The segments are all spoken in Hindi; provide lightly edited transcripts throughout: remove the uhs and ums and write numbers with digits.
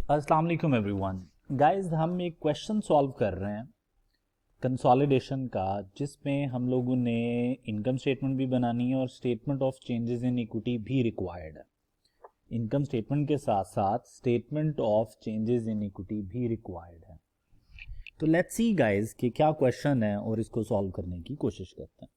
अस्सलाम वालेकुम एवरीवन। गाइस, हम एक क्वेश्चन सॉल्व कर रहे हैं कंसोलिडेशन का, जिसमें हम लोगों ने इनकम स्टेटमेंट भी बनानी है और statement of changes in equity भी रिक्वायर्ड है। इनकम स्टेटमेंट के साथ साथ statement of changes in equity भी रिक्वायर्ड है। तो लेट्स सी गाइस कि क्या क्वेश्चन है और इसको सॉल्व करने की कोशिश करते हैं।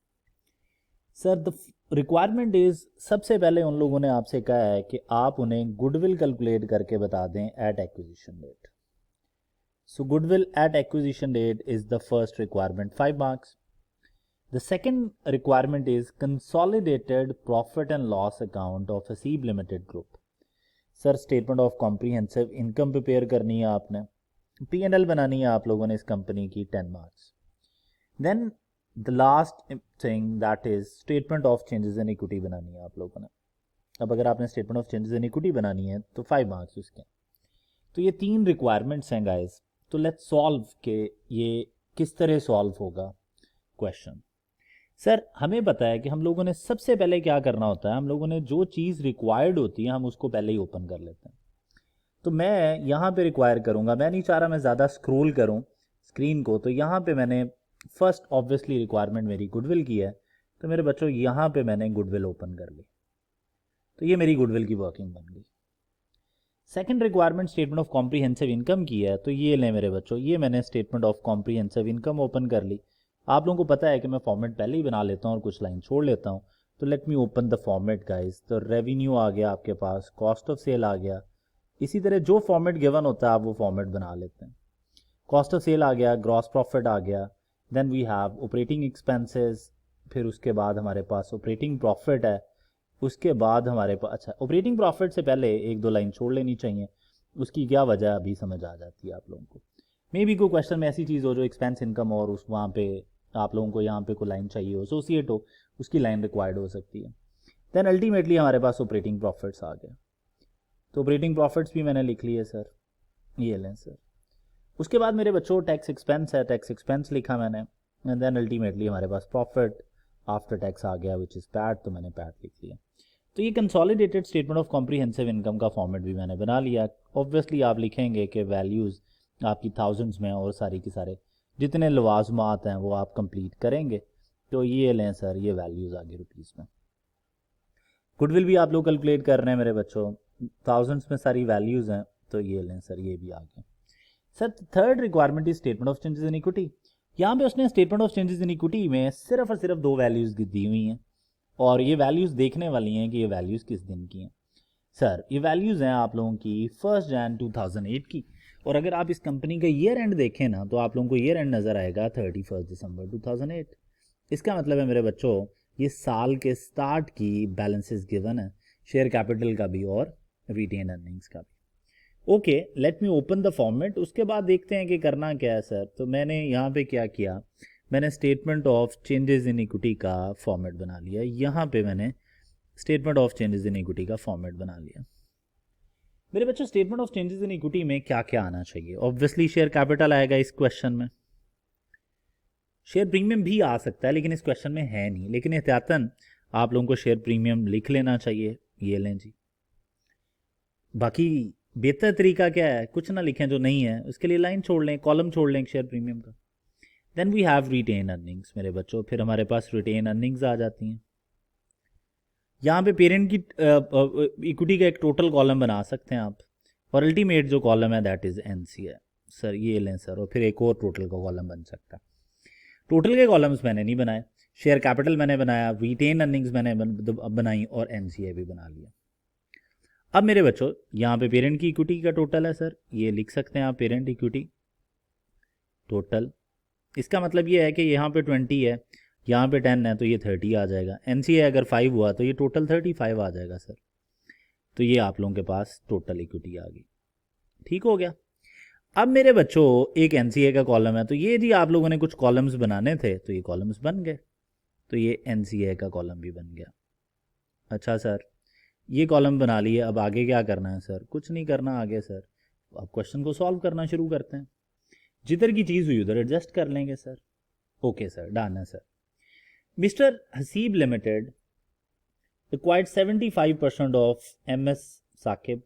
सर, द रिक्वायरमेंट इज, सबसे पहले उन लोगों ने आपसे कहा है कि आप उन्हें गुडविल कैलकुलेट करके बता दें at acquisition date. So goodwill at acquisition date is the first requirement, 5 marks. The second requirement is consolidated profit and loss account of Haseeb Limited Group. Sir, statement of comprehensive income prepare करनी है आपने, P&L बनानी है आप लोगों ने इस कंपनी की, 10 marks. Then the last thing that is statement of changes in equity बनानी है आप लोगों ने। अब अगर आपने statement of changes in equity बनानी है तो 5 मार्क्स उसके। तो ये 3 रिक्वायरमेंट्स हैं गाइस। तो लेट्स सॉल्व के ये किस तरह सॉल्व होगा क्वेश्चन। सर, हमें पता है कि हम लोगों ने सबसे पहले क्या करना होता है, हम लोगों ने जो चीज़ रिक्वायर्ड होती है हम उसको पहले ही ओपन कर लेते हैं। तो मैं यहाँ पे रिक्वायर करूँगा, मैं नहीं चाह रहा मैं ज़्यादा स्क्रॉल करूँ स्क्रीन को, तो यहाँ पे मैंने फर्स्ट ऑब्वियसली रिक्वायरमेंट मेरी गुडविल की है। तो मेरे बच्चों यहाँ पे मैंने गुडविल ओपन कर ली, तो ये मेरी गुडविल की वर्किंग बन गई। Second requirement statement of comprehensive income की है, तो ये लें मेरे बच्चों, ये मैंने statement of comprehensive income open कर ली। आप लोगों को पता है कि मैं फॉर्मेट पहले ही बना लेता हूँ और कुछ लाइन छोड़ लेता हूँ। तो let me open the format guys. तो रेवेन्यू आ गया आपके पास, कॉस्ट ऑफ सेल आ गया, इसी तरह जो फॉर्मेट गिवन होता है आप वो फॉर्मेट बना लेते हैं। कॉस्ट ऑफ सेल आ गया, ग्रॉस प्रॉफिट आ गया, then we have operating expenses, फिर उसके बाद हमारे पास ऑपरेटिंग प्रॉफिट है, उसके बाद हमारे पास, अच्छा ऑपरेटिंग प्रॉफिट से पहले एक दो लाइन छोड़ लेनी चाहिए, उसकी क्या वजह अभी समझ आ जाती है आप लोगों को। मे बी कोई क्वेश्चन में ऐसी चीज़ हो जो एक्सपेंस इनकम और उस वहाँ पे आप लोगों को यहाँ पे कोई लाइन चाहिए हो, एसोसिएट हो, उसकी लाइन रिक्वायर्ड हो सकती है। देन अल्टीमेटली हमारे पास ऑपरेटिंग प्रॉफिट्स आ गए, तो ऑपरेटिंग प्रॉफिट्स भी मैंने लिख लिए सर, ये लें सर। उसके बाद मेरे बच्चों टैक्स एक्सपेंस है, टैक्स एक्सपेंस लिखा मैंने, एंड देन अल्टीमेटली हमारे पास प्रॉफिट आफ्टर टैक्स आ गया विच इज़ पैट, तो मैंने पैट लिख लिया। तो ये consolidated statement of comprehensive income का फॉर्मेट भी मैंने बना लिया। ऑब्वियसली आप लिखेंगे कि वैल्यूज़ आपकी थाउजेंड्स में और सारी की सारे जितने लवाजमात हैं वो आप कंप्लीट करेंगे। तो ये लें सर, ये वैल्यूज़ आ गई रुपीज़ में। गुडविल भी आप लोग कैलकुलेट कर रहे हैं मेरे बच्चों, थाउजेंड्स में सारी वैल्यूज़ हैं, तो ये लें सर, ये भी आ गए। Sir, third requirement is statement of changes in equity. यहाँ पे उसने statement of changes in equity में सिर्फ और सिर्फ 2 वैल्यूज़ दी हुई हैं, और ये वैल्यूज़ देखने वाली हैं कि ये वैल्यूज़ किस दिन की हैं। सर, ये वैल्यूज़ हैं आप लोगों की 1 जनवरी 2008 की, और अगर आप इस कंपनी का ईयर एंड देखें ना तो आप लोगों को ईयर एंड नज़र आएगा 31 दिसंबर 2008। इसका मतलब है मेरे बच्चों, ये साल के स्टार्ट की बैलेंसेस गिवन है, शेयर कैपिटल का भी और रिटेन अर्निंग्स का भी। Okay, let me open the format, उसके बाद देखते हैं कि करना क्या है सर। तो मैंने यहाँ पे क्या किया, मैंने statement of changes in equity का फॉर्मेट बना लिया। यहाँ पे मैंने statement of changes in equity का फॉर्मेट बना लिया। मेरे बच्चों, statement of changes in equity में क्या क्या आना चाहिए? ऑब्वियसली शेयर कैपिटल आएगा इस क्वेश्चन में, शेयर प्रीमियम भी आ सकता है लेकिन इस क्वेश्चन में है नहीं, लेकिन एहतियातन आप लोगों को शेयर प्रीमियम लिख लेना चाहिए, ये लें जी। बाकी बेहतर तरीका क्या है, कुछ ना लिखें जो नहीं है, उसके लिए लाइन छोड़ लें, कॉलम छोड़ लें शेयर प्रीमियम का। Then we have retain earnings मेरे बच्चों, फिर हमारे पास रिटेन अर्निंग्स आ जाती हैं। यहाँ पे पेरेंट की इक्विटी का एक टोटल कॉलम बना सकते हैं आप, और अल्टीमेट जो कॉलम है दैट इज एनसी है सर, ये लें सर, और फिर एक और टोटल का कॉलम बन सकता है। टोटल के कॉलम्स मैंने नहीं बनाए, शेयर कैपिटल मैंने बनाया, रिटेन अर्निंग्स मैंने बनाई, और एनसीए भी बना लिया। अब मेरे बच्चों, यहाँ पे पेरेंट की इक्विटी का टोटल है सर, ये लिख सकते हैं आप, पेरेंट इक्विटी टोटल। इसका मतलब ये है कि यहाँ पे 20 है, यहाँ पे 10 है, तो ये 30 आ जाएगा। एनसीए अगर 5 हुआ तो ये टोटल 35 आ जाएगा सर। तो ये आप लोगों के पास टोटल इक्विटी आ गई, ठीक हो गया। अब मेरे बच्चों, एक एनसीए का कॉलम है, तो ये जी आप लोगों ने कुछ कॉलम्स बनाने थे, तो ये कॉलम्स बन गए, तो ये एनसीए का कॉलम भी बन गया। अच्छा सर, ये कॉलम बना लिए, अब आगे क्या करना है सर? कुछ नहीं करना आगे सर, अब क्वेश्चन को सॉल्व करना शुरू करते हैं। जिधर की चीज़ हुई उधर एडजस्ट कर लेंगे सर। ओके सर, डन है sir. Mister Haseeb limited acquired 75% of MS Saqib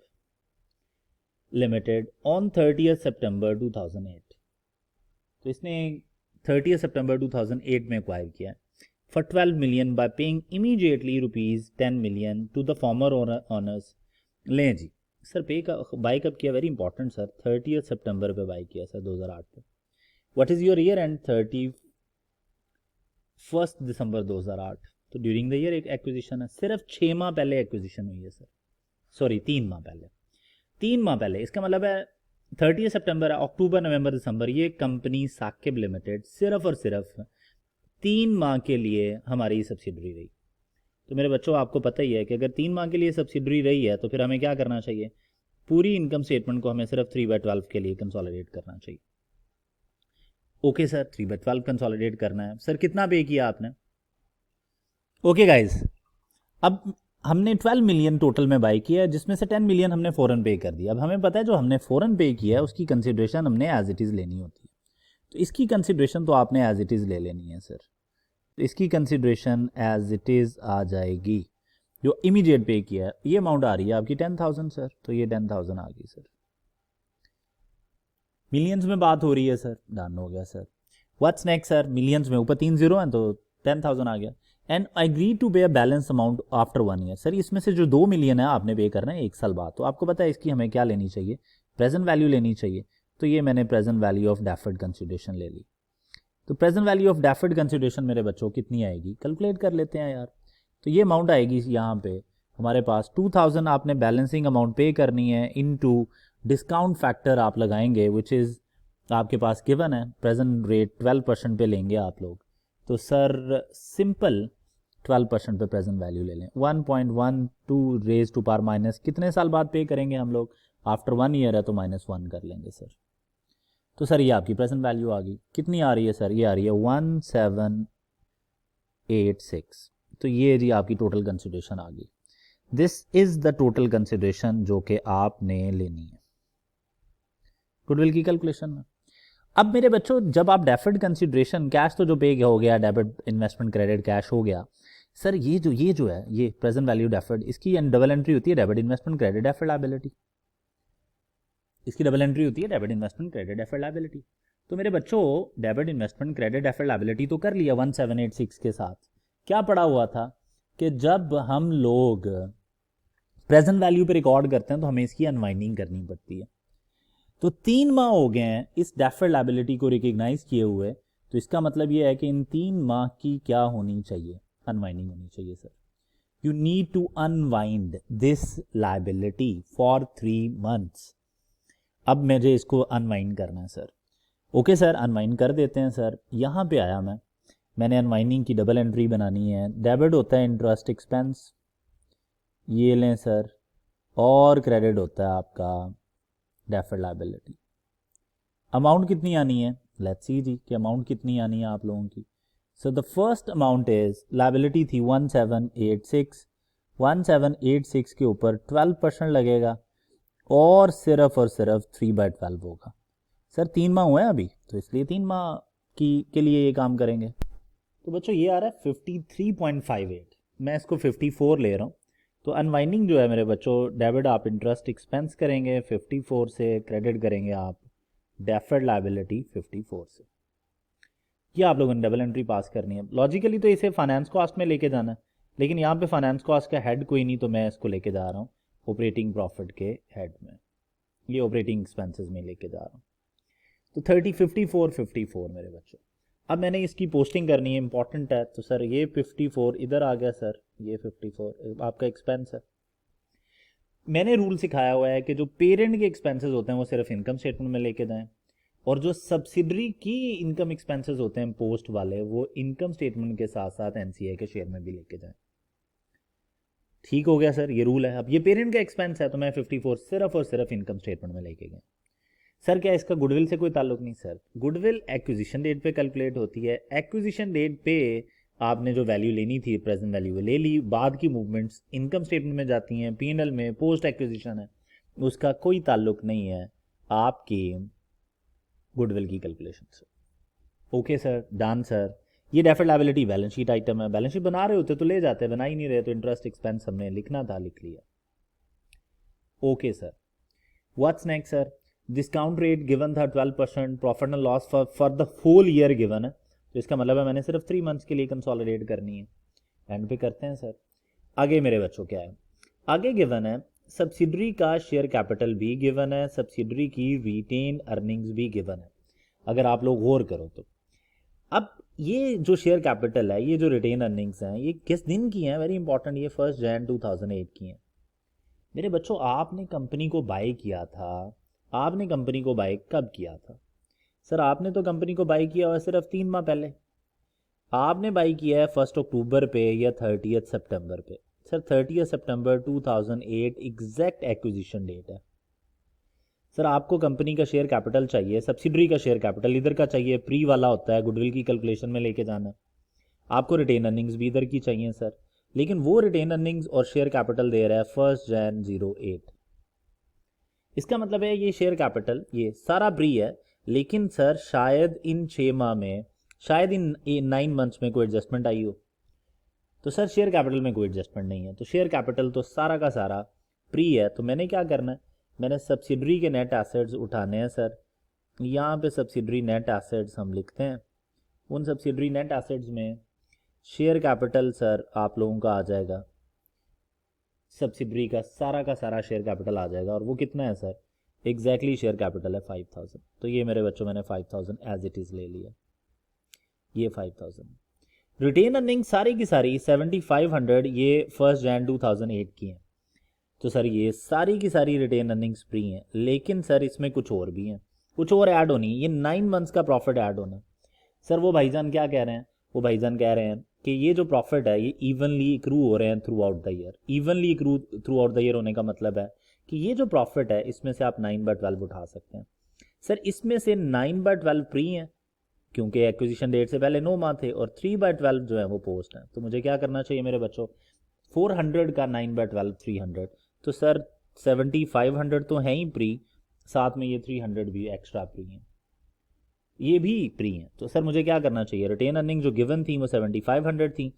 limited on 30 सितंबर 2008। तो इसने 30 सितंबर 2008 में एक्वायर किया for 12 million by paying immediately ₹10 million to the former owners. लें जी सर, पे का बाई कब किया, वेरी इंपॉर्टेंट सर, 30 सितंबर पे बाई किया सर 2008 पे। What is your year and 31 दिसंबर 2008। तो ड्यूरिंग द ईयर एक एक्विजिशन है, सिर्फ 6 माह पहले एक्विजिशन हुई है सर, सॉरी 3 माह पहले, 3 माह पहले। इसका मतलब है 30 सितंबर, अक्टूबर, नवंबर, दिसंबर, ये कंपनी साकिब लिमिटेड सिर्फ और सिर्फ 3 माह के लिए हमारी सब्सिडरी रही। तो मेरे बच्चों आपको पता ही है कि अगर 3 माह के लिए सब्सिडरी रही है तो फिर हमें क्या करना चाहिए, पूरी इनकम स्टेटमेंट को हमें सिर्फ 3/12 के लिए कंसोलिडेट करना चाहिए। ओके सर, 3/12 कंसोलिडेट करना है सर, कितना पे किया आपने? ओके गाइज, अब हमने 12 मिलियन टोटल में बाई किया है, जिसमें से 10 मिलियन हमने फ़ौरन पे कर दिया। अब हमें पता है जो हमने फ़ौरन पे किया है उसकी कंसिडरेशन हमने एज इट इज़ लेनी होती है, तो इसकी कंसिडरेशन तो आपने एज इट इज़ ले लेनी है सर। तो इसकी कंसिडरेशन एज इट इज़ आ जाएगी, जो इमीडिएट पे किया है ये अमाउंट आ रही है आपकी 10,000 सर, तो ये 10,000 आ गई सर। मिलियंस में बात हो रही है सर, डन हो गया sir. What's next sir, millions में ऊपर 3 जीरो हैं तो 10,000 आ गया। एंड एग्री टू पे a balance amount after 1 year. Sir इसमें से जो 2 मिलियन है आपने पे करना है 1 साल बाद, तो आपको पता है इसकी हमें क्या लेनी चाहिए, प्रेजेंट वैल्यू लेनी चाहिए। तो ये मैंने present value of deferred consideration ले ली। तो present value of deferred consideration मेरे बच्चों कितनी आएगी, कैलकुलेट कर लेते हैं यार। तो ये अमाउंट आएगी यहाँ पे हमारे पास 2,000 आपने बैलेंसिंग अमाउंट पे करनी है, इनटू डिस्काउंट फैक्टर आप लगाएंगे विच इज़ आपके पास गिवन है, प्रेजेंट रेट 12% पे लेंगे आप लोग। तो सर सिंपल 12% पे प्रेजेंट वैल्यू ले लें, 1.12 रेज टू पावर माइनस, कितने साल बाद पे करेंगे हम लोग, आफ्टर 1 ईयर है तो -1 कर लेंगे सर। तो सर ये आपकी प्रेजेंट वैल्यू आ गई, कितनी आ रही है सर, ये आ रही है 1786। तो ये जी आपकी टोटल कंसिडरेशन आ गई। This is the total consideration जो कि आपने लेनी है गुडविल की कैलकुलेशन में। अब मेरे बच्चों जब आप डेफर्ड कंसिडरेशन, कैश तो जो पे हो गया, डेबिट इन्वेस्टमेंट क्रेडिट कैश हो गया सर, ये जो है ये प्रेजेंट वैल्यू डेफर्ड, इसकी डबल एंट्री होती है debit investment credit deferred liability, इसकी डबल एंट्री होती है debit investment credit deferred liability. तो मेरे बच्चों debit investment credit deferred liability तो कर लिया 1786 के साथ, क्या पड़ा हुआ था कि जब हम लोग प्रेजेंट वैल्यू पे रिकॉर्ड करते हैं तो हमें इसकी अनवाइंडिंग करनी पड़ती है। तो 3 माह हो गए हैं इस डेफर्ड लायबिलिटी को रिकॉग्नाइज किए हुए, तो इसका मतलब ये है कि इन 3 माह की क्या होनी चाहिए, अनवाइंडिंग होनी चाहिए sir. You need to unwind this liability for 3 months. अब मुझे इसको अनवाइंड करना है सर। ओके सर, अनवाइंड कर देते हैं सर। यहाँ पे आया मैंने अनवाइंडिंग की डबल एंट्री बनानी है। डेबिट होता है इंटरेस्ट एक्सपेंस, ये लें सर, और क्रेडिट होता है आपका डेफर्ड लायबिलिटी। अमाउंट कितनी आनी है, लेट्स सी जी कि अमाउंट कितनी आनी है आप लोगों की। So the first amount is, liability थी 1786, 1786 के ऊपर 12% लगेगा और सिर्फ 3/12 होगा। सर 3 माह हुए हैं अभी, तो इसलिए 3 माह के लिए ये काम करेंगे। तो बच्चों ये आ रहा है 53.58, मैं इसको 54 ले रहा हूँ। तो अनवाइंडिंग जो है मेरे बच्चों, डेबिट आप इंटरेस्ट एक्सपेंस करेंगे 54 से, क्रेडिट करेंगे आप डेफर्ड लायबिलिटी 54 से। ये आप लोगों ने डबल एंट्री पास करनी है। लॉजिकली तो इसे फाइनेंस कॉस्ट में लेके जाना है, लेकिन यहाँ पे फाइनेंस कॉस्ट का हेड कोई नहीं, तो मैं इसको लेके जा रहा हूँ ऑपरेटिंग प्रॉफिट के हेड में, ये ऑपरेटिंग एक्सपेंसेस में लेके जा रहा हूँ। तो 54 मेरे बच्चों। अब मैंने इसकी पोस्टिंग करनी है, इंपॉर्टेंट है। तो सर ये 54 इधर आ गया सर, ये 54 आपका एक्सपेंस है। मैंने रूल सिखाया हुआ है कि जो पेरेंट के एक्सपेंसेस होते हैं वो सिर्फ इनकम स्टेटमेंट में लेके जाएं, और जो सब्सिडरी की इनकम एक्सपेंसेस होते हैं पोस्ट वाले, वो इनकम स्टेटमेंट के साथ साथ एनसीए के शेयर में भी लेके जाएं। ठीक हो गया सर, ये रूल है। अब ये पेरेंट का एक्सपेंस है तो मैं 54 सिर्फ और सिर्फ इनकम स्टेटमेंट में लेके गया। सर क्या इसका गुडविल से कोई ताल्लुक नहीं? सर गुडविल एक्विजिशन डेट पे कैलकुलेट होती है। एक्विजिशन डेट पे आपने जो वैल्यू लेनी थी, प्रेजेंट वैल्यू ले ली, बाद की मूवमेंट्स इनकम स्टेटमेंट में जाती हैं, पीएनएल में पोस्ट एक्विजिशन है, उसका कोई ताल्लुक नहीं है आपकी गुडविल की कैलकुलेशन से। Okay sir, done sir. ये deferred liability balance sheet item है, बैलेंस शीट बना रहे होते तो ले जाते, बना ही नहीं रहे तो इंटरेस्ट एक्सपेंस हमने लिखना था, लिख लिया। Okay sir. What's next sir, discount rate given था 12%, profit and loss for the whole year given है, तो इसका मतलब है मैंने सिर्फ 3 मंथ्स के लिए कंसोलिडेट करनी है। एंड पे करते हैं सर। आगे मेरे बच्चों क्या है, आगे गिवन है सब्सिडरी का शेयर कैपिटल भी गिवन है, सब्सिडरी की रिटेन अर्निंग्स भी गिवन है। अगर आप लोग गौर करो तो अब ये जो शेयर कैपिटल है, ये जो रिटेन अर्निंग्स हैं, ये किस दिन की हैं, वेरी इंपॉर्टेंट, ये 1 जनवरी 2008 की हैं। मेरे बच्चों आपने कंपनी को बाय किया था, आपने कंपनी को बाय कब किया था? सर आपने तो कंपनी को बाय किया हुआ सिर्फ 3 माह पहले। आपने बाय किया है 1 अक्टूबर पे या 30 सितंबर पे। सर 30 सितंबर 2008 एग्जैक्ट एक्विजिशन डेट है। सर आपको कंपनी का शेयर कैपिटल चाहिए, सब्सिडरी का शेयर कैपिटल इधर का चाहिए, प्री वाला होता है, गुडविल की कैलकुलेशन में लेके जाना है। आपको रिटेन अर्निंग्स भी इधर की चाहिए सर, लेकिन वो रिटेन अर्निंग्स और शेयर कैपिटल दे रहा है 1 जनवरी 2008। इसका मतलब है ये शेयर कैपिटल ये सारा प्री है, लेकिन सर शायद इन 6 माह में, शायद इन 9 मंथ्स में कोई एडजस्टमेंट आई हो। तो सर शेयर कैपिटल में कोई एडजस्टमेंट नहीं है, तो शेयर कैपिटल तो सारा का सारा प्री है। तो मैंने क्या करना है, मैंने सब्सिडरी के नेट एसेट्स उठाने हैं सर। यहाँ पे सब्सिडरी नेट एसेट्स हम लिखते हैं, उन सब्सिडरी नेट एसेट्स में शेयर कैपिटल सर आप लोगों का आ जाएगा, सब्सिडरी का सारा शेयर कैपिटल आ जाएगा। और वो कितना है सर, एग्जैक्टली शेयर कैपिटल है 5000। तो ये मेरे बच्चों मैंने 5000 एज इट इज़ ले लिया, ये 5000। रिटेन अर्निंग सारी की सारी 7500 ये 1 जनवरी 2008 की हैं। तो सर ये सारी की सारी रिटेन अर्निंग्स फ्री हैं, लेकिन सर इसमें कुछ और भी हैं, कुछ और ऐड होनी, ये 9 मंथ्स का प्रॉफिट ऐड होना। सर वो भाईजान क्या कह रहे हैं, वो भाईजान कह रहे हैं कि ये जो प्रॉफिट है ये इवनली इक्रू हो रहे हैं throughout the year. Evenly accrue throughout the year होने का मतलब है कि ये जो प्रॉफिट है इसमें से आप 9/12 उठा सकते हैं। सर इसमें से 9/12 फ्री हैं क्योंकि एक्विजिशन डेट से पहले 9 माह थे, और 3/12 जो है वो पोस्ट है। तो मुझे क्या करना चाहिए मेरे बच्चों, 400 का 9/12 300, तो सर 7500 तो है ही प्री, साथ में ये 300 भी एक्स्ट्रा प्री हैं, ये भी प्री हैं। तो सर मुझे क्या करना चाहिए, रिटेन अर्निंग जो गिवन थी वो 7500 थी,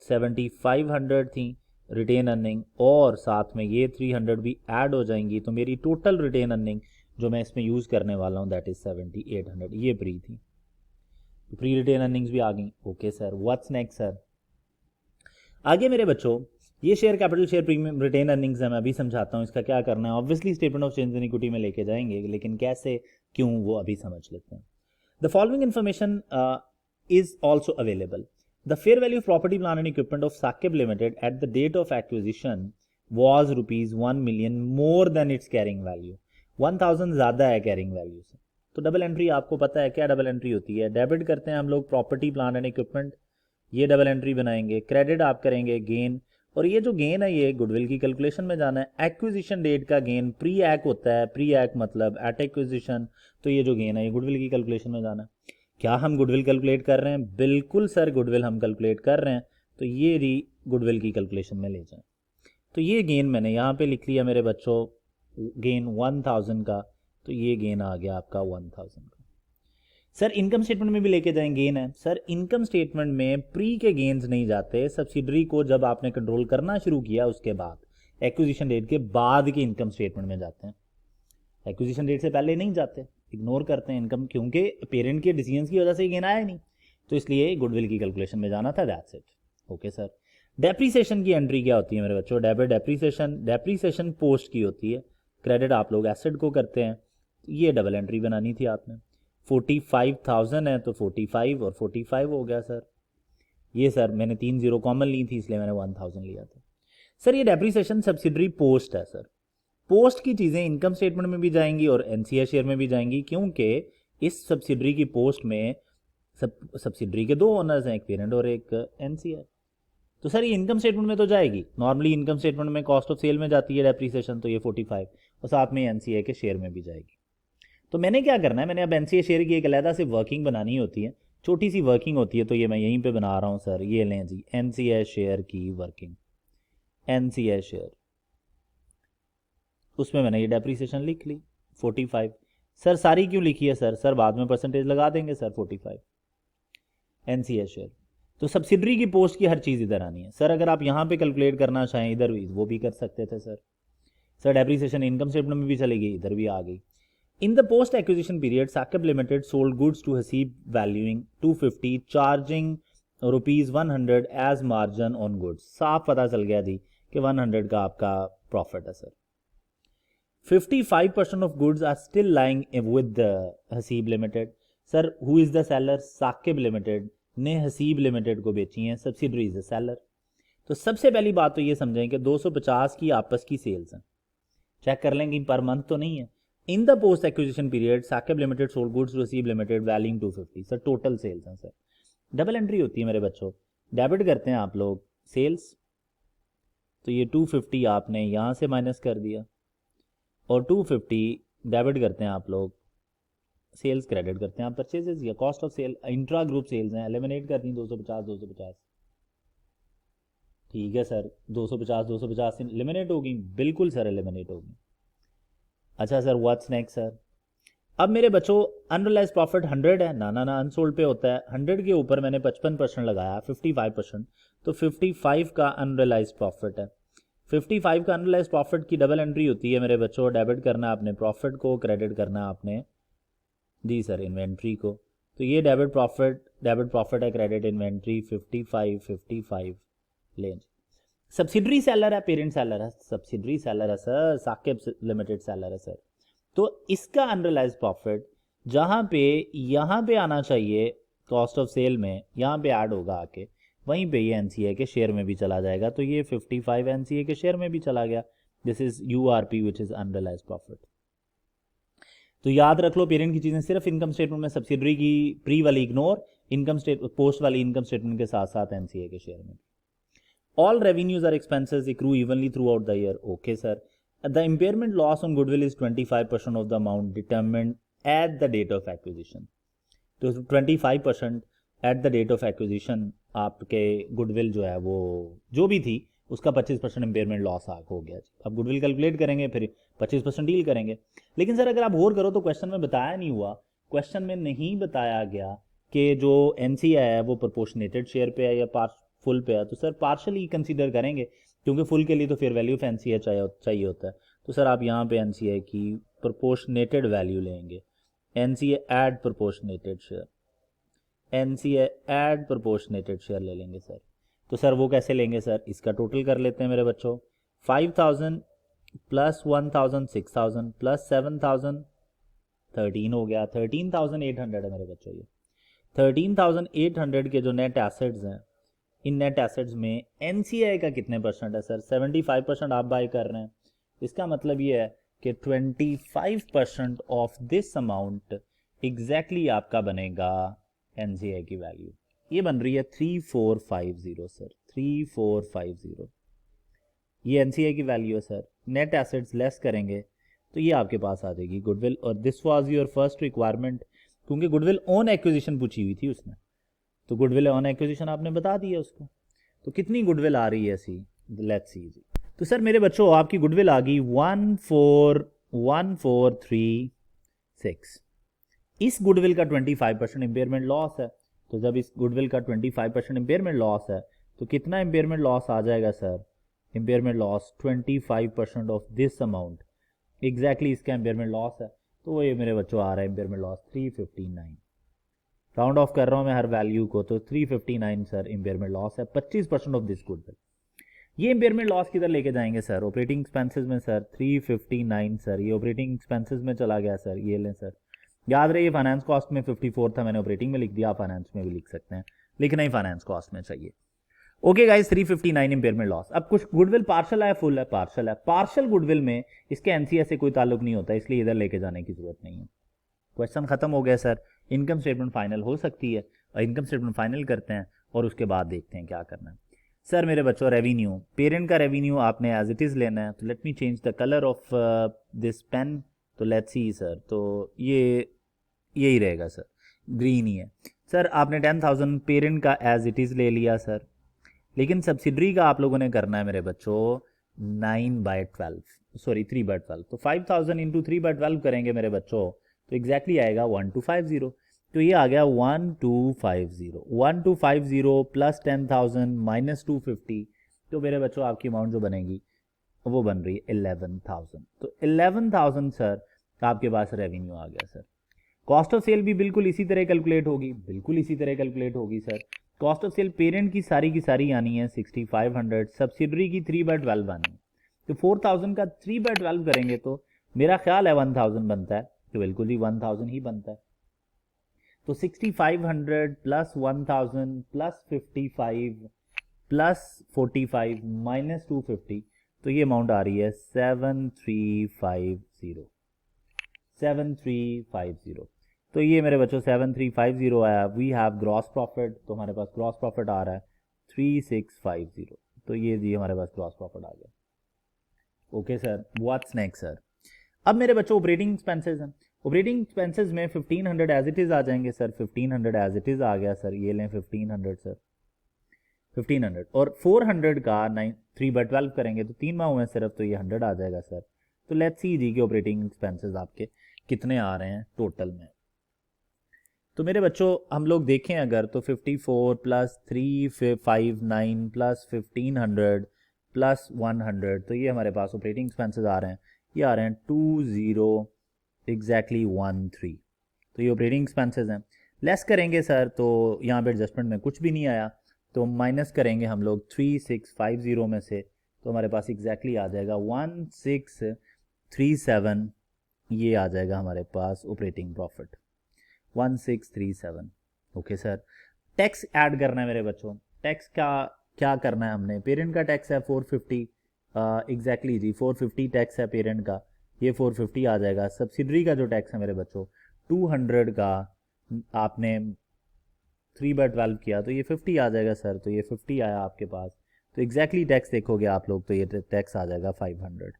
7500 थी रिटेन अर्निंग, और साथ में ये 300 भी ऐड हो जाएंगी, तो मेरी टोटल रिटेन अर्निंग जो मैं इसमें यूज़ करने वाला हूँ दैट इज़ 7800, ये प्री थी। प्री रिटेन अर्निंग्स भी आ गई। Okay sir, what's next sir? आगे मेरे बच्चों ये share capital share premium retain earnings है, मैं अभी समझाता हूँ इसका क्या करना है। Obviously statement of change in equity में लेके जाएंगे, लेकिन कैसे क्यों वो अभी समझ लेते हैं। The following information is also available. The fair value of property plant and equipment of Saqib limited at the date of acquisition was ₹1 million more than its carrying value. 1000 ज़्यादा है कैरिंग वैल्यू से। तो डबल एंट्री आपको पता है क्या डबल एंट्री होती है, डेबिट करते हैं हम लोग प्रॉपर्टी प्लांट एंड इक्विपमेंट, ये डबल एंट्री बनाएंगे, क्रेडिट आप करेंगे गेन, और ये जो गेन है ये गुडविल की कैलकुलेशन में जाना है। एक्विजिशन डेट का गेन प्री एक्ट होता है, प्री एक्ट मतलब एट एक्विजिशन, तो ये जो गेन है ये गुडविल की कैलकुलेशन में जाना है। क्या हम गुडविल कैलकुलेट कर रहे हैं? बिल्कुल सर गुडविल हम कैलकुलेट कर रहे हैं, तो ये री गुडविल की कैलकुलेशन में ले जाएं। तो ये गेन मैंने यहाँ पे लिख लिया मेरे बच्चों, गेन 1000 का, तो ये गेन आ गया आपका 1000 का। सर इनकम स्टेटमेंट में भी लेके जाएं गेन है। सर इनकम स्टेटमेंट में प्री के गेन्स नहीं जाते, सब्सिडरी को जब आपने कंट्रोल करना शुरू किया उसके बाद, एक्विजिशन डेट के बाद के इनकम स्टेटमेंट में जाते हैं, एक्विजिशन डेट से पहले नहीं जाते, इग्नोर करते हैं इनकम, क्योंकि पेरेंट के डिसीजंस की वजह से गेन आया नहीं, तो इसलिए गुडविल की कैलकुलेशन में जाना था, that's it. Okay sir, depreciation की एंट्री क्या होती है मेरे बच्चों? डेबिट डेप्रीसिएशन पोस्ट की होती है, क्रेडिट आप लोग एसेट को करते हैं, ये डबल एंट्री बनानी थी आपने। 45,000 है तो 45 और 45 हो गया सर। ये सर मैंने 3 0 कॉमन ली थी इसलिए मैंने 1000 लिया था। सर ये डेप्रीसिएशन सब्सिडरी पोस्ट है सर, पोस्ट की चीज़ें इनकम स्टेटमेंट में भी जाएंगी और एनसीए शेयर में भी जाएंगी, क्योंकि इस सब्सिडरी की पोस्ट में सब्सिडरी के 2 ओनर्स हैं, एक पेरेंट और एक एनसीए। तो सर ये इनकम स्टेटमेंट में तो जाएगी, नॉर्मली इनकम स्टेटमेंट में कॉस्ट ऑफ सेल में जाती है डेप्रीसिएशन, तो ये 45 और साथ में एनसीए के शेयर में भी जाएगी। तो मैंने क्या करना है, मैंने अब एनसीए शेयर की एक अलहदा से वर्किंग बनानी होती है, छोटी सी वर्किंग होती है, तो ये मैं यहीं पे बना रहा हूँ सर। ये लें जी एनसीए शेयर की वर्किंग, एनसीए शेयर, उसमें मैंने ये डेप्रीसिएशन लिख ली 45। सर सारी क्यों लिखी है सर? सर बाद में परसेंटेज लगा देंगे सर। 45 एनसीए शेयर, तो सब्सिडरी की पोस्ट की हर चीज़ इधर आनी है सर। अगर आप यहाँ पे कैलकुलेट करना चाहें इधर भी वो भी कर सकते थे sir. Sir depreciation income statement में भी चली गई, इधर भी आ गई। In the post acquisition period Saqib limited sold goods to Haseeb valuing 250 charging ₹100 as margin on goods. साफ पता चल गया जी कि 100 का आपका प्रॉफिट है sir. 55% of goods are still lying with Haseeb limited. Sir who is the seller? Saqib limited ने हसीब लिमिटेड को बेची हैं, सब्सिडरी इज द सेलर। तो सबसे पहली बात तो ये समझें कि 250 की आपस की सेल्स हैं, चेक कर लेंगे पर मंथ तो नहीं है। In the post acquisition period Saqib limited sold goods to Haseeb limited valuing 250। Sir total sales हैं सर, डबल एंट्री होती है मेरे बच्चों। डेबिट करते हैं आप लोग सेल्स, तो ये 250 आपने यहाँ से माइनस कर दिया, और 250 डेबिट करते हैं आप लोग सेल्स, क्रेडिट करते हैं आप परचेजेस या cost of sale. Intra group sales हैं, एलिमिनेट करती हैं 250 250। ठीक है सर, 250 250 से एलिमिनेट होगी, बिल्कुल सर एलिमिनेट होगी। अच्छा सर व्हाट्स नेक्स्ट सर? अब मेरे बच्चों अनरियलाइज प्रॉफिट 100 है, ना ना ना अनसोल्ड पे होता है। 100 के ऊपर मैंने 55% लगाया, 55%, तो 55 का अनरियलाइज प्रॉफिट है। 55 का अनरियलाइज प्रॉफिट की डबल एंट्री होती है मेरे बच्चों, डेबिट करना आपने प्रॉफिट को, क्रेडिट करना आपने जी सर इन्वेंट्री को। तो ये डेबिट प्रॉफिट है, क्रेडिट इन्वेंट्री 55 लें। सब्सिडरी सेलर है, पेरेंट सेलर है? सब्सिडरी सेलर है सर, साकिब लिमिटेड सेलर है सर। तो इसका अनरियलाइज प्रॉफिट जहां पे यहाँ पे आना चाहिए कॉस्ट ऑफ सेल में, यहाँ पे ऐड होगा आके, वहीं पे ये एनसीए के शेयर में भी चला जाएगा। तो ये 55 एनसीए के शेयर में भी चला गया। This is URP which is unrealise profit. तो याद रख लो पेरेंट की चीजें सिर्फ इनकम स्टेटमेंट में, सब्सिडरी की प्री वाली इग्नोर, इनकम स्टेट पोस्ट वाली इनकम स्टेटमेंट के साथ साथ एनसीए के शेयर में। All revenues or expenses accrue evenly throughout the year. Okay, sir. The impairment loss on goodwill is 25% of the amount determined at the date of acquisition. तो 25% at the date of acquisition आपके गुडविल जो है वो जो भी थी उसका 25% इम्पेयरमेंट लॉस हो गया। अब गुडविल कैलकुलेट करेंगे, फिर 25% डील करेंगे। लेकिन सर अगर आप और करो तो क्वेश्चन में बताया नहीं हुआ, क्वेश्चन में नहीं बताया गया कि जो एनसीए है वो प्रोपोर्शनेटेड शेयर पे है या फुल पे है। तो सर पार्शली कंसीडर करेंगे, क्योंकि फुल के लिए तो फिर वैल्यू ऑफ एनसीए चाहिए होता है। तो सर आप यहाँ पे एनसीए की प्रोपोर्शनेटेड वैल्यू लेंगे, NCA add proportionated share, NCA add proportionated share ले लेंगे सर। तो सर वो कैसे लेंगे सर? इसका टोटल कर लेते हैं मेरे बच्चों। 5000 प्लस 1000 6000 प्लस 7000 13 हो गया, 13800 है मेरे बच्चों। ये 13800 के जो नेट एसेट्स हैं, इन नेट एसेट्स में एनसीए का कितने परसेंट है सर? 75% आप बाय कर रहे हैं। इसका मतलब ये है कि 25% ऑफ दिस अमाउंट एग्जैक्टली आपका बनेगा एनसीए की वैल्यू। ये बन रही है 3450 सर, 3450 ये एनसीए की वैल्यू है सर। नेट एसेट्स लेस करेंगे तो ये आपके पास आ जाएगी गुडविल, और this was your first requirement, क्योंकि गुडविल ऑन एक्विजिशन पूछी हुई थी उसने, तो गुडविल ऑन एक्विजिशन आपने बता दिया उसको। तो कितनी गुडविल आ रही है ऐसी, लेट्स सी जी। तो सर मेरे बच्चों आपकी गुडविल आ गई 141,436। इस गुडविल का 25% इम्पेयरमेंट लॉस है। तो जब इस गुडविल का 25% इम्पेयरमेंट लॉस है तो कितना इम्पेयरमेंट लॉस आ जाएगा sir? Impairment loss 25% of this amount, exactly इसका इम्पेयरमेंट लॉस है। तो वो ये मेरे बच्चों आ रहा है इम्पेयरमेंट लॉस 359। राउंड ऑफ कर रहा हूं मैं हर वैल्यू को, तो 359 सर इम्पेयरमेंट लॉस है, 25% ऑफ दिस गुडविल। ये इम्पेयरमेंट लॉस किधर लेके जाएंगे सर? ऑपरेटिंग एक्सपेंसेस में सर। 359 सर ये ऑपरेटिंग एक्सपेंसेस में चला गया सर, ये लें सर। याद रहिए फाइनेंस कॉस्ट में 54 था, मैंने ऑपरेटिंग में लिख दिया, आप फाइनेंस में भी लिख सकते हैं, लिखना ही फाइनेंस कॉस्ट में चाहिए। Okay guys, 359 impairment loss. अब कुछ गुडविल पार्शल है, फुल है? पार्शल है। पार्शल गुडविल में इसके एनसीए से कोई ताल्लुक नहीं होता, इसलिए इधर लेके जाने की जरूरत नहीं है। क्वेश्चन खत्म हो गया सर। इनकम स्टेटमेंट फाइनल हो सकती है, और इनकम स्टेटमेंट फाइनल करते हैं और उसके बाद देखते हैं क्या करना है। सर मेरे बच्चों रेवेन्यू, पेरेंट का रेवेन्यू आपने एज इट इज लेना है। तो let me change the colour of this pen. तो लेट्स सी सर, तो ये यही रहेगा सर, ग्रीन ही है सर। आपने 10,000 पेरेंट का एज इट इज ले लिया सर, लेकिन सब्सिडरी का आप लोगों ने करना है मेरे बच्चों 9/12, सॉरी 3/12। तो 5000 इंटू 3/12 करेंगे मेरे बच्चों, तो एग्जैक्टली आएगा 1250। तो ये आ गया 1250 प्लस 10,000 माइनस 250। तो मेरे बच्चों आपकी अमाउंट जो बनेगी वो बन रही है 11,000। तो 11,000 सर आपके पास रेवेन्यू आ गया सर। कॉस्ट ऑफ सेल भी बिल्कुल इसी तरह कैलकुलेट होगी, बिल्कुल इसी तरह कैलकुलेट होगी sir. Cost of sale parent की सारी आनी है 6500, सब्सिडरी की 3/12 आनी है। तो 4000 का 3/12 करेंगे तो मेरा ख्याल है 1000 बनता है, तो बिल्कुल ही 1000 ही बनता है। तो 6500 प्लस 1000 प्लस 55 प्लस 45 माइनस 250, तो ये अमाउंट आ रही है 7350। 7350, तो ये मेरे बच्चों 7350 आया। वी हैव ग्रॉस प्रॉफिट, तो हमारे पास ग्रॉस प्रॉफिट आ रहा है 3650। तो ये जी हमारे पास ग्रॉस प्रॉफिट आ गया। Okay sir, what's next sir? अब मेरे बच्चों ऑपरेटिंग एक्सपेंसेस हैं। ऑपरेटिंग एक्सपेंसेस में 1500 एज इट इज आ जाएंगे सर। 1500 एज इट इज आ गया सर, ये लें 1500 सर, 1500 और 400 का 3/12 करेंगे तो 3 माह हुए सिर्फ, तो ये 100 आ जाएगा सर। तो लेट्स सी जी कि ऑपरेटिंग एक्सपेंसेस आपके कितने आ रहे हैं टोटल में। तो मेरे बच्चों हम लोग देखें अगर, तो 54 प्लस 359 प्लस 1500 प्लस 100, तो ये हमारे पास ऑपरेटिंग एक्सपेंसेस आ रहे हैं, ये आ रहे हैं 20 तो ये ऑपरेटिंग एक्सपेंसेस हैं। लेस करेंगे सर तो यहाँ पे एडजस्टमेंट में कुछ भी नहीं आया, तो माइनस करेंगे हम लोग 3650 में से, तो हमारे पास एग्जैक्टली आ जाएगा 1637। ये आ जाएगा हमारे पास operating profit 1637। Okay sir, tax add करना है मेरे बच्चों। टैक्स का क्या करना है हमने? पेरेंट का टैक्स है 450, एग्जैक्टली जी 450 टैक्स है पेरेंट का, ये 450 आ जाएगा। सब्सिडरी का जो टैक्स है मेरे बच्चों 200 का, आपने 3/12 किया तो ये 50 आ जाएगा सर, तो ये 50 आया आपके पास। तो एग्जैक्टली टैक्स देखोगे आप लोग तो ये टैक्स आ जाएगा 500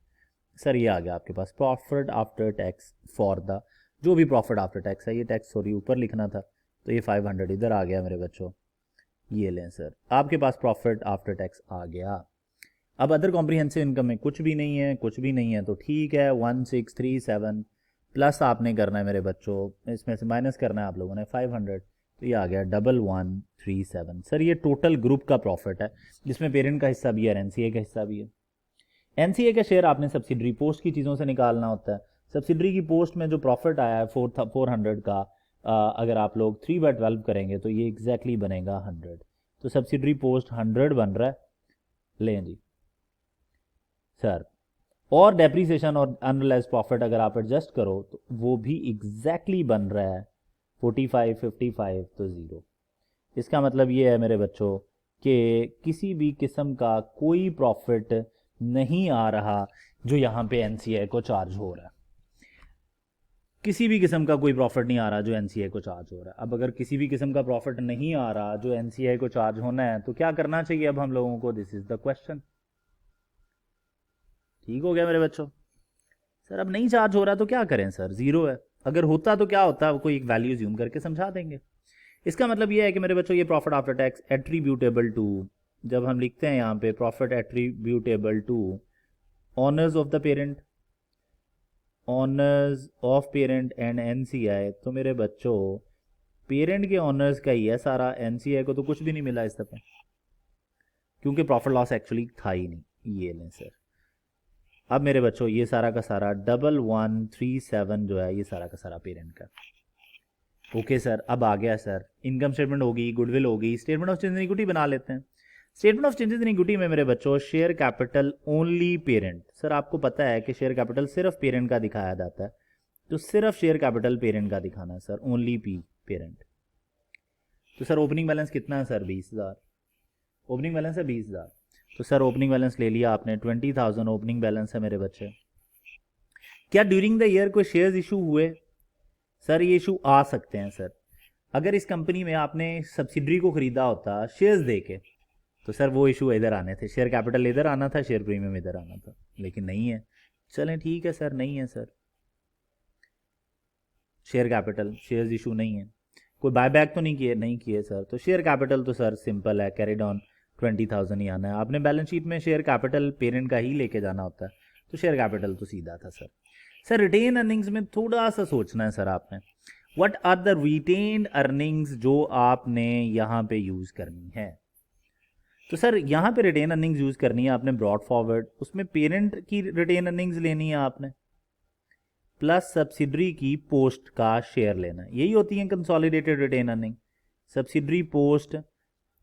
सर। ये आ गया आपके पास profit after tax for the, जो भी प्रॉफिट आफ्टर टैक्स है, ये टैक्स सॉरी ऊपर लिखना था, तो ये 500 इधर आ गया मेरे बच्चों। ये लें सर, आपके पास प्रॉफिट आफ्टर टैक्स आ गया। अब अदर कॉम्प्रिहेंसिव इनकम में कुछ भी नहीं है, कुछ भी नहीं है, तो ठीक है 1637 प्लस आपने करना है मेरे बच्चों, इसमें से माइनस करना है आप लोगों ने 500, तो ये आ गया 1137 सर। ये टोटल ग्रुप का प्रॉफिट है, जिसमें पेरेंट का हिस्सा भी है और एनसीए का हिस्सा भी है। एनसीए का शेयर आपने सब्सिडरी पोस्ट की चीज़ों से निकालना होता है। सब्सिडरी की पोस्ट में जो प्रॉफिट आया है 400 का, अगर आप लोग 3/12 करेंगे तो ये एग्जैक्टली बनेगा 100। तो सब्सिडरी पोस्ट 100 बन रहा है, लें जी सर। और डेप्रीसिएशन और अनरियलाइज प्रॉफिट अगर आप एडजस्ट करो तो वो भी एग्जैक्टली बन रहा है 45 55, तो 0। इसका मतलब ये है मेरे बच्चों कि किसी भी किस्म का कोई प्रॉफिट नहीं आ रहा जो यहाँ पे एनसीए को चार्ज हो रहा है। किसी भी किस्म का कोई प्रॉफिट नहीं आ रहा जो एनसीए को चार्ज हो रहा है। अब अगर किसी भी किस्म का प्रॉफिट नहीं आ रहा जो एनसीए को चार्ज होना है, तो क्या करना चाहिए अब हम लोगों को? This is the question. ठीक हो गया मेरे बच्चों? सर अब नहीं चार्ज हो रहा तो क्या करें सर? 0 है। अगर होता तो क्या होता, कोई एक वैल्यू ज्यूम करके समझा देंगे। इसका मतलब ये है कि मेरे बच्चों ये profit after tax attributable to, जब हम लिखते हैं यहाँ पे profit attributable to owners of the parent, owners of parent and NCI, तो मेरे बच्चों पेरेंट के ऑनर्स का ही है सारा, एनसीआई को तो कुछ भी नहीं मिला इस दफे, क्योंकि प्रॉफिट लॉस एक्चुअली था ही नहीं। ये लें सर। अब मेरे बच्चों ये सारा का सारा 1137 जो है, ये सारा का सारा पेरेंट का। ओके सर, अब आ गया सर इनकम स्टेटमेंट होगी, गुडविल होगी, statement of changes in equity बना लेते हैं। Statement of changes in equity में मेरे बच्चों share capital only parent, sir आपको पता है कि शेयर कैपिटल सिर्फ पेरेंट का दिखाया जाता है, तो सिर्फ शेयर कैपिटल पेरेंट का दिखाना है सर, ओनली पी पेरेंट। तो सर ओपनिंग बैलेंस कितना है सर? 20,000। ओपनिंग बैलेंस है 20,000, तो सर ओपनिंग बैलेंस ले लिया आपने 20,000 ओपनिंग बैलेंस है मेरे बच्चे। क्या ड्यूरिंग द ईयर कोई शेयर्स इशू हुए? सर ये इशू आ सकते हैं सर। अगर इस कंपनी में आपने सब्सिडरी को खरीदा होता शेयर्स दे के, तो सर वो इशू इधर आने थे, शेयर कैपिटल इधर आना था, शेयर प्रीमियम इधर आना था, लेकिन नहीं है। चलें ठीक है सर, नहीं है sir share capital, shares issue नहीं है। कोई बायबैक तो नहीं किए सर, तो शेयर कैपिटल तो सर सिंपल है, कैरिड ऑन 20,000 ही आना है। आपने बैलेंस शीट में शेयर कैपिटल पेरेंट का ही लेके जाना होता है, तो शेयर कैपिटल तो सीधा था सर। सर रिटेन अर्निंग्स में थोड़ा सा सोचना है सर आपने, what are the retained earnings जो आपने यहाँ पे यूज करनी है। तो सर यहाँ पे रिटेन अर्निंग्स यूज़ करनी है आपने ब्रॉड फॉरवर्ड, उसमें पेरेंट की रिटेन अर्निंग्स लेनी है आपने प्लस सब्सिडरी की पोस्ट का शेयर लेना है, यही होती है consolidated retain earning. Subsidiary post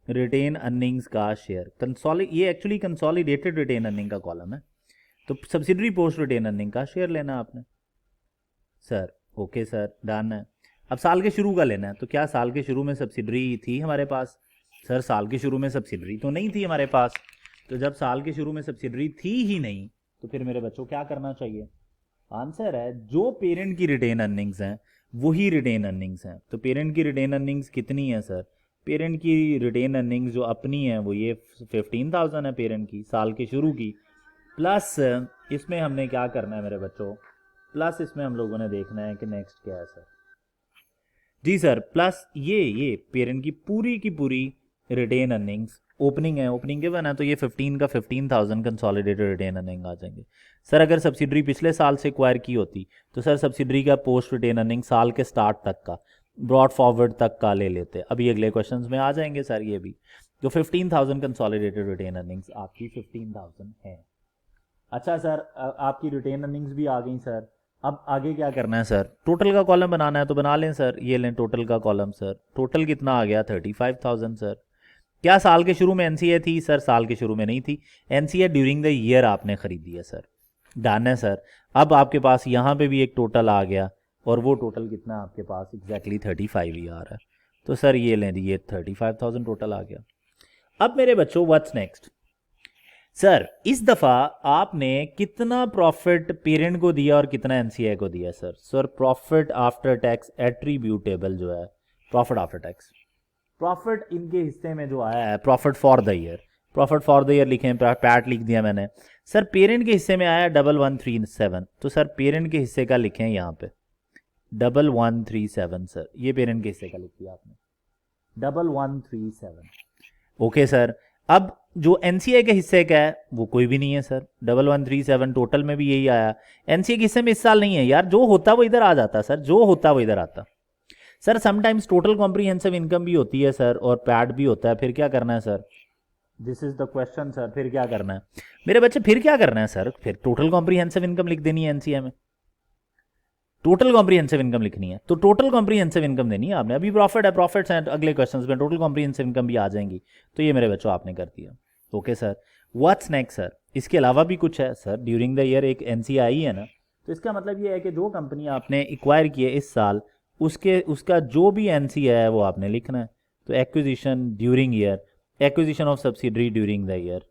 retain earnings का शेयर, ये एक्चुअली कंसोलिडेटेड रिटेन अर्निंग का कॉलम है, तो सब्सिडरी पोस्ट रिटेन अर्निंग का शेयर लेना है आपने। सर ओके सर, डन है। अब साल के शुरू का लेना है, तो क्या साल के शुरू में सब्सिडरी थी हमारे पास? सर साल के शुरू में सब्सिडरी तो नहीं थी हमारे पास, तो जब साल के शुरू में सब्सिडरी थी ही नहीं तो फिर मेरे बच्चों क्या करना चाहिए? आंसर है जो पेरेंट की रिटेन अर्निंग्स हैं वही रिटेन अर्निंग्स हैं। तो पेरेंट की रिटेन अर्निंग्स कितनी है सर? पेरेंट की रिटेन अर्निंग्स जो अपनी है वो ये 15,000 है पेरेंट की साल के शुरू की, प्लस इसमें हमने क्या करना है मेरे बच्चों, प्लस इसमें हम लोगों ने देखना है कि नेक्स्ट क्या है सर। जी सर, प्लस ये पेरेंट की पूरी रिटेन अर्निंग्स ओपनिंग है, ओपनिंग गिवन है, तो ये 15 का 15,000 कंसोलिडेटेड रिटेन अर्निंग आ जाएंगे। सर अगर सब्सिडरी पिछले साल से एक्वायर की होती तो सर सब्सिडरी का पोस्ट रिटेन अर्निंग साल के स्टार्ट तक का ब्रॉड फॉरवर्ड तक का ले लेते, अभी अगले क्वेश्चंस में आ जाएंगे सर ये भी। तो 15,000 कंसोलिडेटेड रिटेन अर्निंग्स आपकी 15,000 है। अच्छा सर आपकी रिटेन अर्निंग्स भी आ गई सर, अब आगे क्या करना है सर? टोटल का कॉलम बनाना है, तो बना लें सर, ये लें टोटल का कॉलम सर। टोटल कितना आ गया? 35,000 सर। क्या साल के शुरू में एनसीए थी? सर साल के शुरू में नहीं थी, एनसीए ड्यूरिंग द ईयर आपने खरीदी है सर। डन है सर। अब आपके पास यहाँ पे भी एक टोटल आ गया, और वो टोटल कितना है आपके पास? एग्जैक्टली 35 ही आ रहा है। तो सर ये लें, ये 35,000 टोटल आ गया। अब मेरे बच्चों व्हाट्स नेक्स्ट? सर इस दफ़ा आपने कितना प्रॉफिट पेरेंट को दिया और कितना एनसीआई को दिया sir? Sir profit after tax attributable जो है, प्रॉफिट आफ्टर टैक्स, प्रॉफिट इनके हिस्से में जो आया है profit for the year, profit for the year लिखे, पैट लिख दिया मैंने। सर पेरेंट के हिस्से में आया 1137, तो सर पेरेंट के हिस्से का लिखें यहाँ पे 1137 सर, ये पेरेंट के हिस्से का लिख दिया आपने 1137। Okay sir. अब जो एनसीए के हिस्से का है वो कोई भी नहीं है सर, 1137 टोटल में भी यही आया। एनसीए के हिस्से में इस साल नहीं है यार, जो होता वो इधर आ जाता सर, जो होता वो इधर आता। Sir sometimes total comprehensive income भी होती है सर, और पैड भी होता है, फिर क्या करना है sir? This is the question sir, फिर क्या करना है मेरे बच्चे? फिर क्या करना है सर? फिर टोटल कॉम्प्रीहेंसिव इनकम लिख देनी है एनसीए में, टोटल कॉम्प्रीहेंसिव इनकम लिखनी है, तो टोटल कॉम्प्रीहेंसिव इनकम देनी है आपने। अभी प्रॉफिट है, प्रॉफिट्स हैं, अगले क्वेश्चंस में टोटल कॉम्प्रीहेंसिव इनकम भी आ जाएंगी, तो ये मेरे बच्चों आपने कर दिया। Okay sir, what's next sir? इसके अलावा भी कुछ है सर, ड्यूरिंग द ईयर एक एनसीआई है ना, तो इसका मतलब ये है कि जो कंपनी आपने एक्वायर की है इस साल उसका जो भी एनसीआई है वो आपने लिखना है। तो acquisition during year, acquisition of subsidiary during the year.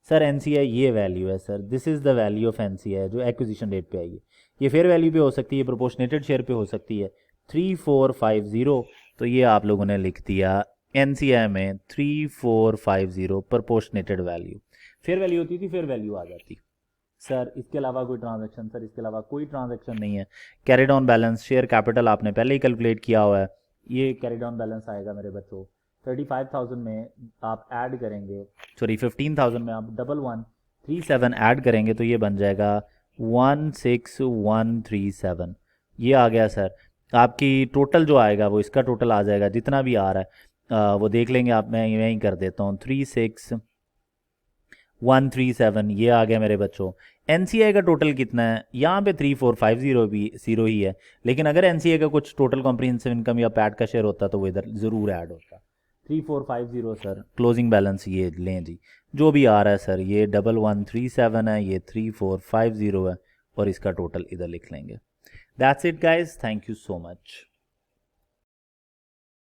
Sir NCI ये वैल्यू है sir, this is the value of NCI जो एक्विजिशन डेट पे आई है। ये फेयर वैल्यू पे हो सकती है, प्रोपोर्शनेटेड शेयर पे हो सकती है, 3450, तो ये आप लोगों ने लिख दिया एनसीआई में 3450 प्रोपोर्शनेटेड वैल्यू। फेयर वैल्यू होती थी, फेयर वैल्यू आ जाती। सर इसके अलावा कोई ट्रांजैक्शन? सर इसके अलावा कोई ट्रांजैक्शन नहीं है। Carried on balance, share capital आपने पहले ही कैलकुलेट किया हुआ है, ये कैरिड ऑन बैलेंस आएगा मेरे बच्चों 35,000 में आप ऐड करेंगे, सॉरी 15,000 में आप 1137 ऐड करेंगे तो ये बन जाएगा 16,137। ये आ गया सर। आपकी टोटल जो आएगा वो इसका टोटल आ जाएगा, जितना भी आ रहा है वो देख लेंगे आप, मैं यहीं कर देता हूँ 36,137, ये आ गया मेरे बच्चों। एनसीआई का टोटल कितना है? यहाँ पे 3450 भी 0 ही है, लेकिन अगर एनसीआई का कुछ टोटल कॉम्प्रिहेंसिव इनकम या पैट का शेयर होता तो वो इधर ज़रूर ऐड होता। 3450 सर, क्लोजिंग बैलेंस ये लें जी, जो भी आ रहा है सर, ये 1137 है, ये 3450 है, और इसका टोटल इधर लिख लेंगे। That's it guys, thank you so much.